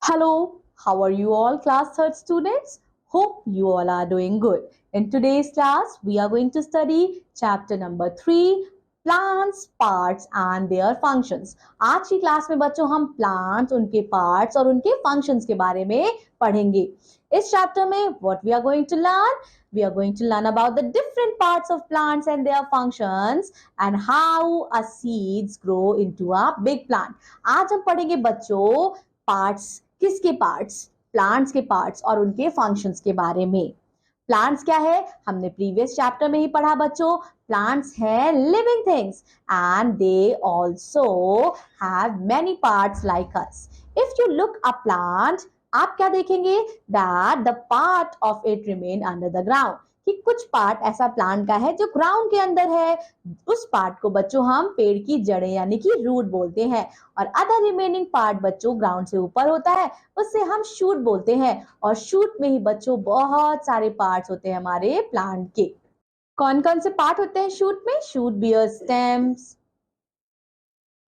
Hello, how are you all, class third students? Hope you all are doing good. In today's class, we are going to study chapter number 3, plants, parts and their functions. आज की class में बच्चों हम plants, उनके parts और उनके functions के बारे में पढ़ेंगे. इस chapter में what we are going to learn? We are going to learn about the different parts of plants and their functions and how a seeds grow into a big plant. आज हम पढ़ेंगे बच्चों parts. किसके parts? Plants के parts और उनके functions के बारे में. प्लांट्स क्या है? हमने प्रीवियस चैप्टर में ही पढ़ा बच्चों. प्लांट्स है living things and they also have many parts like us. If you look a plant, आप क्या देखेंगे? That the part of it remain under the ground, कि कुछ पार्ट ऐसा प्लांट का है जो ग्राउंड के अंदर है. उस पार्ट को बच्चों हम पेड़ की जड़ें यानी कि रूट बोलते हैं. और अदर रिमेनिंग पार्ट बच्चों ग्राउंड से ऊपर होता है, उससे हम शूट बोलते हैं. और शूट में ही बच्चों बहुत सारे पार्ट्स होते हैं हमारे प्लांट के. कौन कौन से पार्ट होते हैं शूट में? Shoot bears stems,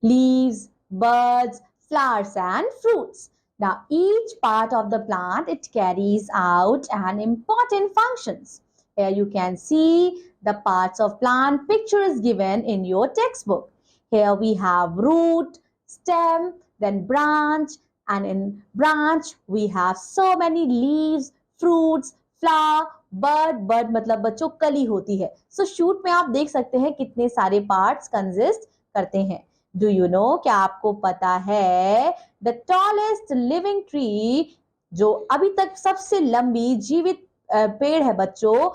leaves, buds, flowers and fruits. Now each part of the plant, it carries out an important functions. Here you can see the parts of plant picture is given in your textbook. Here we have root, stem, then branch, and in branch we have so many leaves, fruits, flower, bud मतलब बच्चों कली होती है. So shoot में आप देख सकते हैं कितने सारे parts consist करते हैं. Do you know? क्या आपको पता है? The tallest living tree, जो अभी तक सबसे लंबी जीवित पेड़ है बच्चों,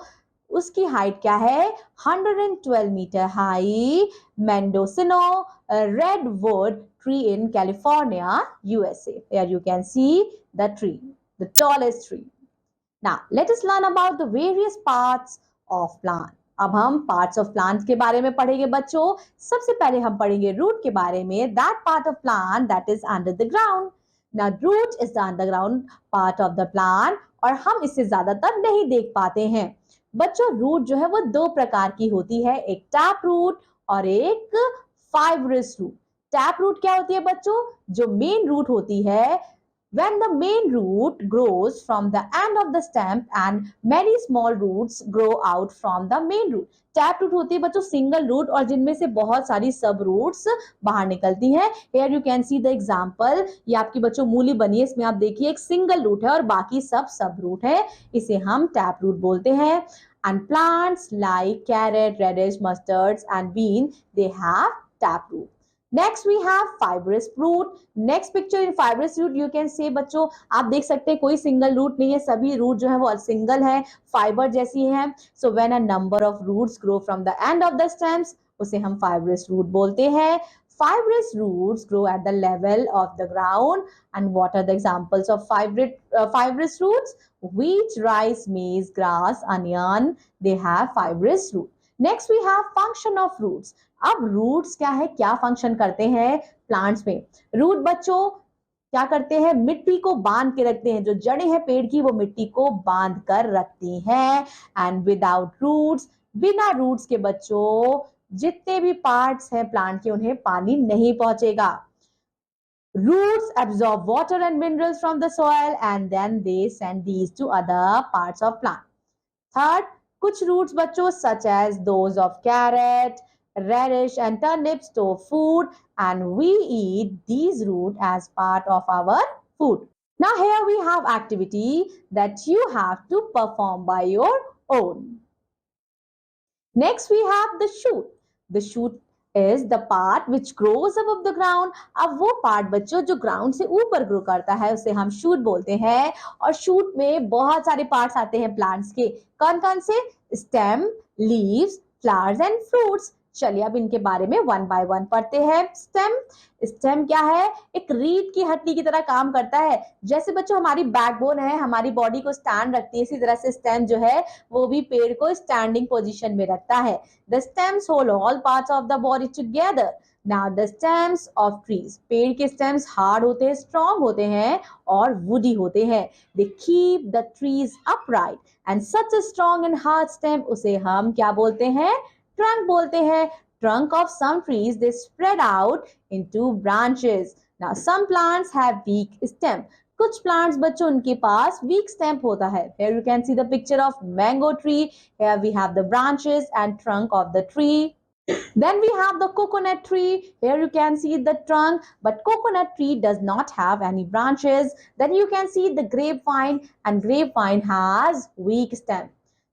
उसकी हाइट क्या है? 112 metre high Mendocino redwood tree in California, USA. Here you can see the tree, the tallest tree. Now let us learn about the various parts of plant. अब हम पार्ट्स ऑफ प्लांट के बारे में पढ़ेंगे बच्चों. सबसे पहले हम पढ़ेंगे रूट के बारे में. That part of plant that is under the ground. Now root is the underground part of the plant, और हम इसे ज्यादातर नहीं देख पाते हैं. बच्चों रूट जो है वो दो प्रकार की होती है, एक टैप रूट और एक फाइब्रस रूट. टैप रूट क्या होती है बच्चों? जो मेन रूट होती है, when the main root grows from the end of the stem and many small roots grow out from the main root. Tap root होती है बच्चों सिंगल रूट, और जिनमें से बहुत सारी सब रूट्स बाहर निकलती हैं. Here you can see the example. ये आपकी बच्चों मूली बनी है, इसमें आप देखिए एक सिंगल रूट है और बाकी सब रूट है. इसे हम टैप रूट बोलते हैं. And plants like carrot, radish, mustards and bean, they have tap root. Next we have fibrous root. Next picture in fibrous root you can say बच्चों आप देख सकते हैं कोई सिंगल रूट नहीं है, सभी रूट जो है वो सिंगल है, फाइबर जैसी है. So when a number of roots grow from the end of the stems, उसे हम fibrous root बोलते हैं. Fibrous roots grow at the level of the ground. And what are the examples of fibrous roots? Wheat, rice, maize, grass, onion, they have fibrous root. Next we have function of roots. अब roots क्या है, क्या function करते हैं plants में? Root बच्चों क्या करते हैं? मिट्टी को बांध के रखते हैं. जो जड़ें हैं पेड़ की वो मिट्टी को बांध कर रखती हैं. एंड विदाउट रूट्स, बिना रूट्स के बच्चों जितने भी पार्ट्स हैं प्लांट के उन्हें पानी नहीं पहुंचेगा. Roots absorb water and minerals from the soil and then they send these to other parts of plant. Third, कुछ roots बच्चों such as those of carrot, radish and turnip store food, and we eat these roots as part of our food. Now here we have activity that you have to perform by your own. Next we have the shoot. The shoot is the part which grows above the ground. अब वो part बच्चों जो ground से ऊपर grow करता है उसे हम शूट बोलते हैं. और शूट में बहुत सारे पार्ट्स आते हैं प्लांट्स के. कौन कौन से? Stem, leaves, flowers and fruits. चलिए अब इनके बारे में वन बाय वन पढ़ते हैं. स्टेम क्या है? एक रीढ़ की हड्डी की तरह काम करता है. जैसे बच्चों हमारी बैकबोन है, हमारी बॉडी को स्टैंड रखती है, इसी तरह से स्टेम जो है वो भी पेड़ को स्टैंडिंग पोजीशन में रखता है. The stems hold all parts of the body together. Now the stems of trees, पेड़ के stems hard होते हैं, strong होते हैं और woody होते हैं. They keep the trees upright and such a strong and hard stem उसे हम क्या बोलते हैं? Trunk बोलते हैं. Trunk of some trees they spread out into branches. Now some plants have weak stem. कुछ प्लांट्स बच्चों उनके पास वीक स्टेम होता है. Here you can see the picture of mango tree. Here we have the branches and trunk of the tree. Then we have the coconut tree. Here you can see the trunk, but coconut tree does not have any branches. Then you can see the grapevine, and grapevine has weak stem.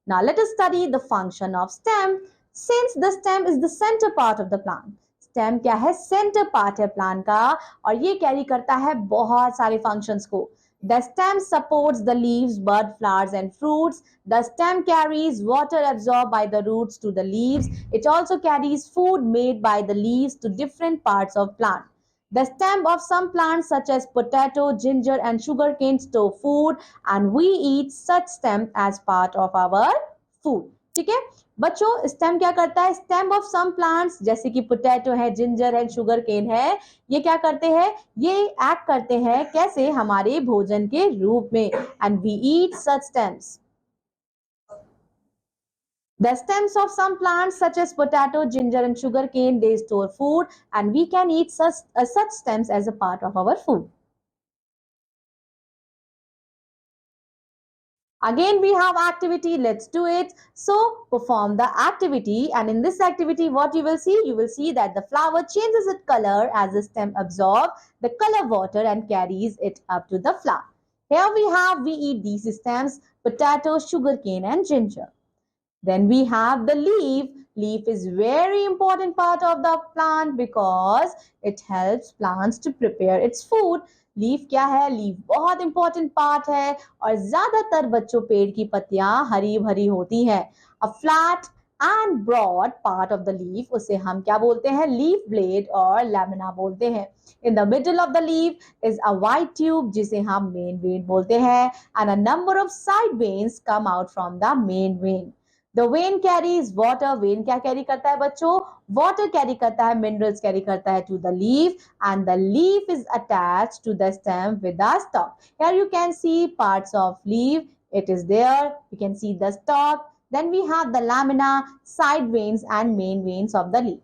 Now let us study the function of stem. Since the stem is the center part of the plant. Stem क्या है? Centre part है plant का और ये carry करता है बहुत सारे फंक्शंस को. The stem supports the leaves, bud, flowers and fruits. The stem carries water absorbed by the roots to the leaves. It also carries food made by the leaves to different parts of plant. The stem of some plants such as potato, ginger and sugarcane store food and we eat such stem as part of our food. ठीक है बच्चों, stem क्या करता है? Stem of some plants जैसे कि potato है, ginger है, शुगर केन है, ये क्या करते हैं? ये एक्ट करते हैं कैसे? हमारे भोजन के रूप में. And we eat such stems. The stems of some plants such as potato, ginger and sugarcane, they store food and we can eat such stems as a part of our food. Again we have activity, let's do it. So perform the activity and in this activity what you will see that the flower changes its color as the stem absorbs the color water and carries it up to the flower. Here we eat these stems, potato, sugarcane and ginger. Then we have the leaf. Leaf is very important part of the plant because it helps plants to prepare its food. Leaf क्या है? Leaf बहुत important part है और ज्यादातर बच्चों पेड़ की पत्तियां हरी भरी होती हैं. A flat and broad part of the leaf उसे हम क्या बोलते हैं? लीफ ब्लेड और लैमिना बोलते हैं. In the middle of the leaf is a white tube जिसे हम मेन वेन बोलते हैं and a number of side veins come out from the main vein. The vein carries water. Vein क्या carry करता है बच्चों? Water कैरी करता है, minerals कैरी करता है to the leaf and the leaf is attached to the stem with the stalk. Here you can see parts of leaf. It is there. You can see the stalk. Then we have the lamina, side veins and main veins of the leaf.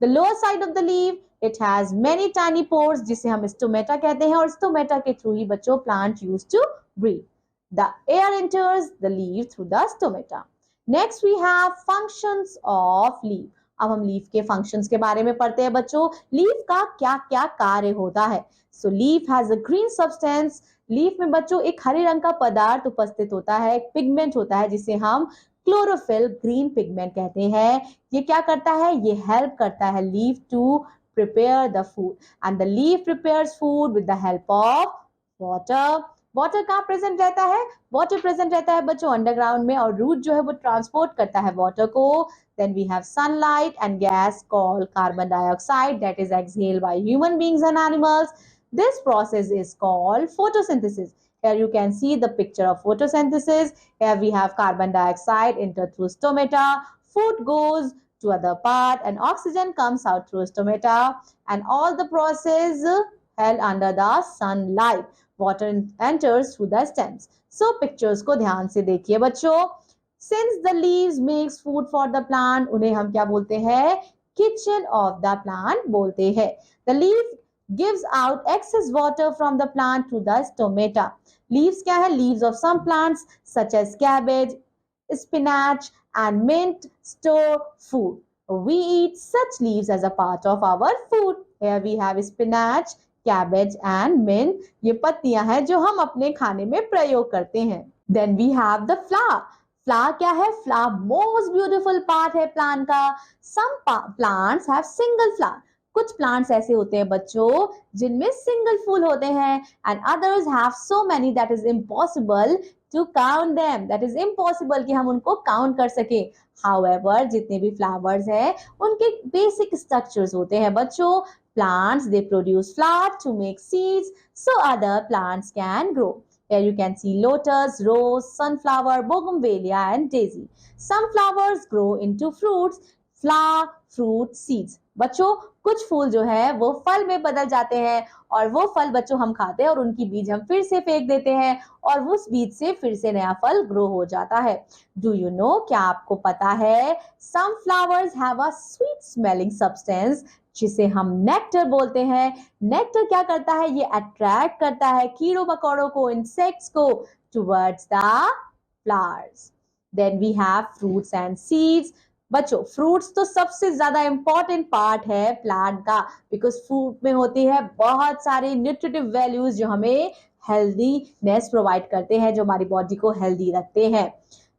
The lower side of the leaf, it has many tiny pores जिसे हम stomata कहते हैं और stomata के through ही बच्चों plant used to breathe. The air enters the leaf through the stomata. Next we have functions of leaf. अब हम leaf के फंक्शंस के बारे में पढ़ते हैं बच्चों. लीफ का क्या क्या कार्य होता है? So leaf has a green substance. Leaf में बच्चों एक हरे रंग का पदार्थ उपस्थित होता है, एक पिगमेंट होता है जिसे हम क्लोरोफिल ग्रीन पिगमेंट कहते हैं. ये क्या करता है? ये हेल्प करता है leaf to prepare the food and the leaf prepares food with the help of water. Water कहाँ प्रेजेंट रहता है? वाटर प्रेजेंट रहता है बच्चों अंडरग्राउंड में और रूट जो है वो ट्रांसपोर्ट करता है वाटर को. Then we have sunlight and gas called carbon dioxide that is exhaled by human beings and animals. This process is called photosynthesis. Here you can see the picture of photosynthesis. Here we have carbon dioxide enter through stomata, food goes to other part and oxygen comes out through stomata and all the process held under the sunlight. Water enters through the stems. So pictures को ध्यान से देखिए बच्चों. Since the leaves makes food for the plant, उन्हें हम क्या बोलते हैं? Kitchen of the plant बोलते हैं. The leaf gives out excess water from the plant to the stomata. Leaves क्या है? Leaves of some plants such as cabbage, spinach and mint store food. We eat such leaves as a part of our food. Here we have spinach, cabbage and mint. ये पत्तियां हैं जो हम अपने खाने में प्रयोग करते हैं. Then we have the flower. Flower क्या है? फ्लावर मोस्ट ब्यूटीफुल पार्ट है प्लांट का. Some plants have single flower. कुछ प्लांट्स ऐसे होते हैं बच्चों जिनमें सिंगल फूल होते हैं and others have so many that is impossible to count them. That is impossible कि हम उनको काउंट कर सके. हाउएवर जितने भी फ्लावर्स हैं उनके बेसिक स्ट्रक्चर्स होते हैं बच्चों. Plants, they produce flower to make seeds so other plants can grow. Here you can see lotus, rose, sunflower, bougainvillea and daisy. Some flowers grow into fruits, flower, fruit, seeds. बच्चों कुछ फूल जो है वो फल में बदल जाते हैं और वो फल बच्चों हम खाते हैं और उनकी बीज हम फिर से फेंक देते हैं और उस बीज से फिर से नया फल ग्रो हो जाता है. डू यू नो, क्या आपको पता है? Some flowers have a sweet smelling substance जिसे हम नेक्टर बोलते हैं। नेक्टर क्या करता है, ये अट्रैक्ट करता है कीड़ों मकोड़ों को, इंसेक्ट्स को towards the flowers. Then we have fruits and seeds. बच्चों, फ्रूट्स तो सबसे ज्यादा इंपॉर्टेंट पार्ट है प्लांट का, बिकॉज फ्रूट में होती है बहुत सारी न्यूट्रिटिव वैल्यूज जो हमें हेल्दीनेस प्रोवाइड करते हैं, जो हमारी बॉडी को हेल्दी रखते हैं।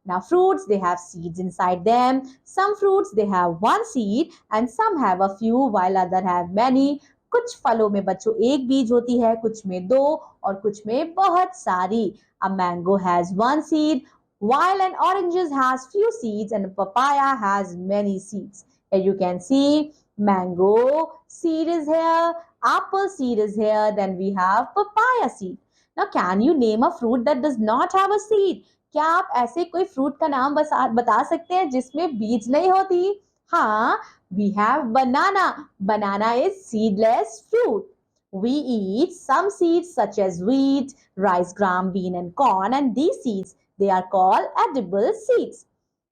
Now fruits, they have seeds inside them. Some fruits, they have one seed and some have a few while other have many. कुछ फलों में बच्चों एक बीज होती है, कुछ में दो और कुछ में बहुत सारी. A mango has one seed while an oranges has few seeds and a papaya has many seeds. Here you can see mango seed is here, apple seed is here, then we have papaya seed. Now can you name a fruit that does not have a seed? क्या आप ऐसे कोई fruit का नाम बता सकते हैं जिसमें बीज नहीं होती? हाँ, we have banana. Banana is seedless fruit. We eat some seeds such as wheat, rice, gram, bean and corn, and these seeds, they are called edible seeds.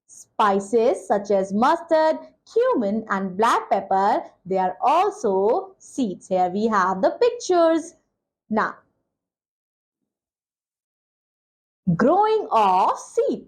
Spices such as mustard, cumin and black pepper, they are also seeds. Here we have the pictures. Now, growing of seed.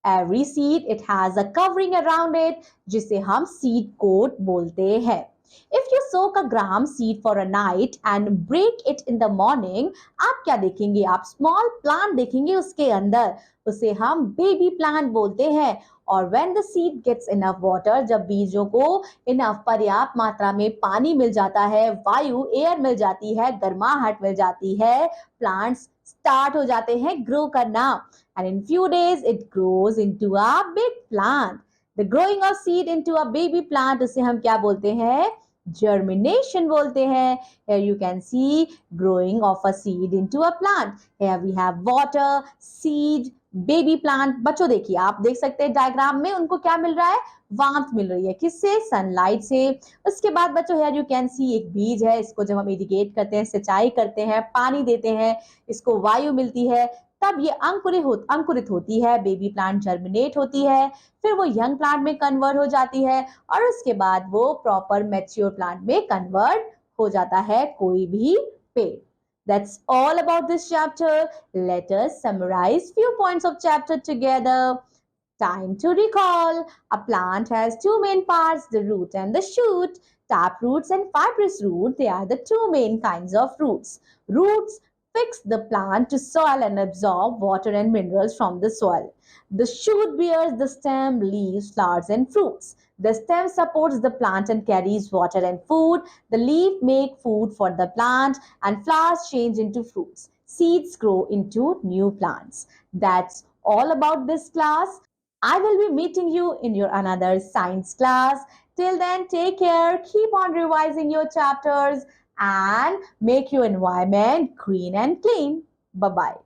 Every seed, it has a covering around it, जिसे हम seed coat बोलते हैं. If you soak a gram seed for a night and break it in the morning, आप क्या देखेंगे? आप small plant देखेंगे उसके अंदर, उसे हम baby plant बोलते हैं. और when the seed gets enough water, जब बीजों को enough पर्याप्त मात्रा में पानी मिल जाता है, वायु एयर मिल जाती है, गर्माहट मिल जाती है, plants start हो जाते हैं grow करना. And in few days it grows into a big plant. The growing of seed into a baby plant, उसे हम क्या बोलते हैं? Germination बोलते हैं. Here you can see growing of a seed into a plant. Here we have water, seed, baby plant. बच्चों देखिए, आप देख सकते हैं डायग्राम में उनको क्या मिल रहा है? वार्मथ मिल रही है. किससे? सनलाइट से. उसके बाद बच्चों here you can see एक बीज है, इसको जब हम इरिगेट करते हैं, सिंचाई करते हैं, पानी देते हैं, इसको वायु मिलती है, तब ये अंकुरित होती है, बेबी प्लांट जर्मिनेट होती है, फिर वो यंग प्लांट में कन्वर्ट हो जाती है और उसके बाद वो प्रॉपर मैच्योर प्लांट में कन्वर्ट हो जाता है कोई भी पेड़. That's all about this chapter. Let us summarize few points of chapter together. Time to recall. A plant has two main parts, the root and the shoot. Tap roots and fibrous root, they are the two main kinds of roots. Roots fix the plant to soil and absorb water and minerals from the soil. The shoot bears the stem, leaves, flowers and fruits. The stem supports the plant and carries water and food. The leaf make food for the plant and flowers change into fruits. Seeds grow into new plants. That's all about this class. I will be meeting you in your another science class. Till then, take care, keep on revising your chapters and make your environment green and clean. Bye-bye.